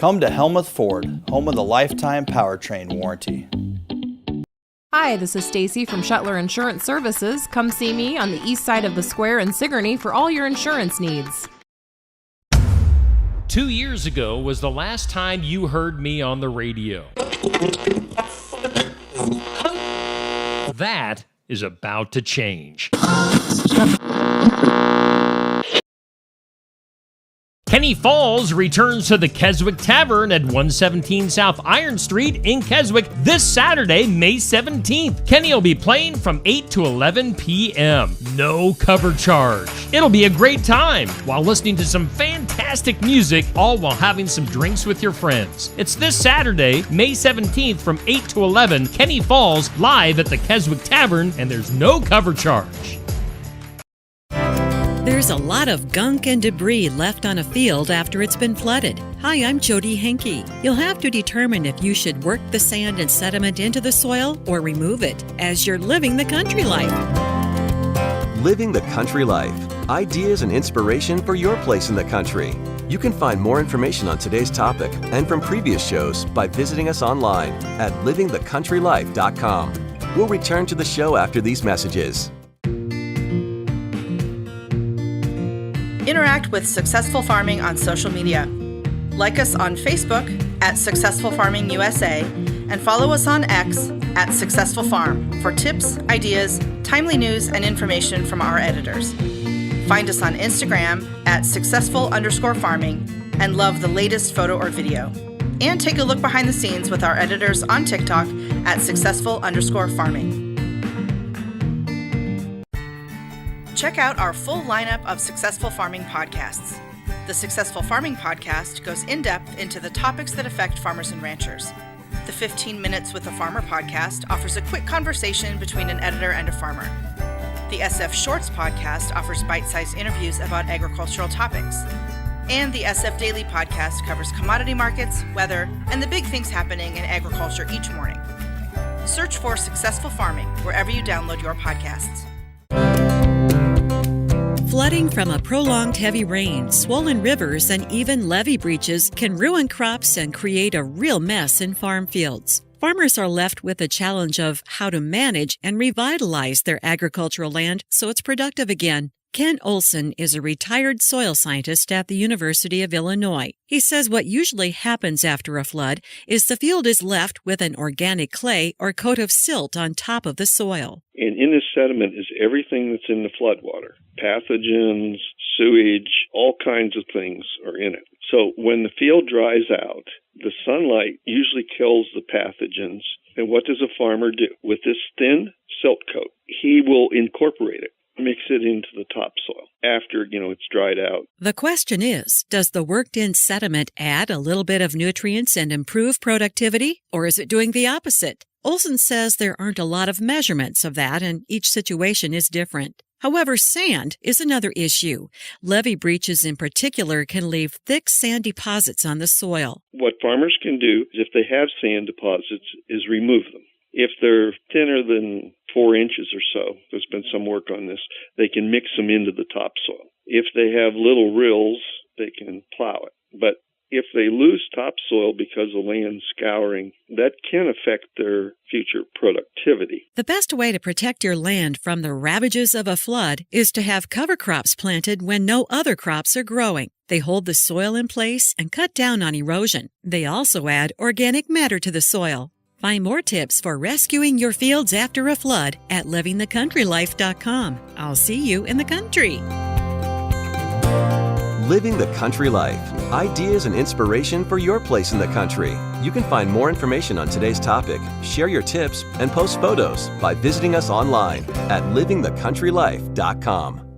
Come to Helmuth Ford, home of the lifetime powertrain warranty. Hi, this is Stacy from Shuttler Insurance Services. Come see me on the east side of the square in Sigourney for all your insurance needs. 2 years ago was the last time you heard me on the radio. That is about to change. Kenny Falls returns to the Keswick Tavern at 117 South Iron Street in Keswick this Saturday, May 17th. Kenny will be playing from 8 to 11 p.m. No cover charge. It'll be a great time while listening to some fantastic music, all while having some drinks with your friends. It's this Saturday, May 17th from 8 to 11, Kenny Falls live at the Keswick Tavern, and there's no cover charge. There's a lot of gunk and debris left on a field after it's been flooded. Hi, I'm Jody Henke. You'll have to determine if you should work the sand and sediment into the soil or remove it, as you're living the country life. Living the country life. Ideas and inspiration for your place in the country. You can find more information on today's topic and from previous shows by visiting us online at livingthecountrylife.com. We'll return to the show after these messages. Interact with Successful Farming on social media. Like us on Facebook at Successful Farming USA and follow us on X at Successful Farm for tips, ideas, timely news, and information from our editors. Find us on Instagram at successful_farming and love the latest photo or video. And take a look behind the scenes with our editors on TikTok at successful_farming. Check out our full lineup of Successful Farming podcasts. The Successful Farming podcast goes in-depth into the topics that affect farmers and ranchers. The 15 Minutes with a Farmer podcast offers a quick conversation between an editor and a farmer. The SF Shorts podcast offers bite-sized interviews about agricultural topics. And the SF Daily podcast covers commodity markets, weather, and the big things happening in agriculture each morning. Search for Successful Farming wherever you download your podcasts. Flooding from a prolonged heavy rain, swollen rivers, and even levee breaches can ruin crops and create a real mess in farm fields. Farmers are left with the challenge of how to manage and revitalize their agricultural land so it's productive again. Ken Olson is a retired soil scientist at the University of Illinois. He says what usually happens after a flood is the field is left with an organic clay or coat of silt on top of the soil. And in this sediment is everything that's in the floodwater. Pathogens, sewage, all kinds of things are in it. So when the field dries out, the sunlight usually kills the pathogens. And what does a farmer do? With this thin silt coat, he will incorporate it, mix it into the topsoil after, it's dried out. The question is, does the worked-in sediment add a little bit of nutrients and improve productivity, or is it doing the opposite? Olson says there aren't a lot of measurements of that, and each situation is different. However, sand is another issue. Levee breaches in particular can leave thick sand deposits on the soil. What farmers can do, if they have sand deposits, is remove them. If they're thinner than 4 inches or so, there's been some work on this, they can mix them into the topsoil. If they have little rills, they can plow it. But if they lose topsoil because of land scouring, that can affect their future productivity. The best way to protect your land from the ravages of a flood is to have cover crops planted when no other crops are growing. They hold the soil in place and cut down on erosion. They also add organic matter to the soil. Find more tips for rescuing your fields after a flood at livingthecountrylife.com. I'll see you in the country. Living the country life. Ideas and inspiration for your place in the country. You can find more information on today's topic, share your tips, and post photos by visiting us online at livingthecountrylife.com.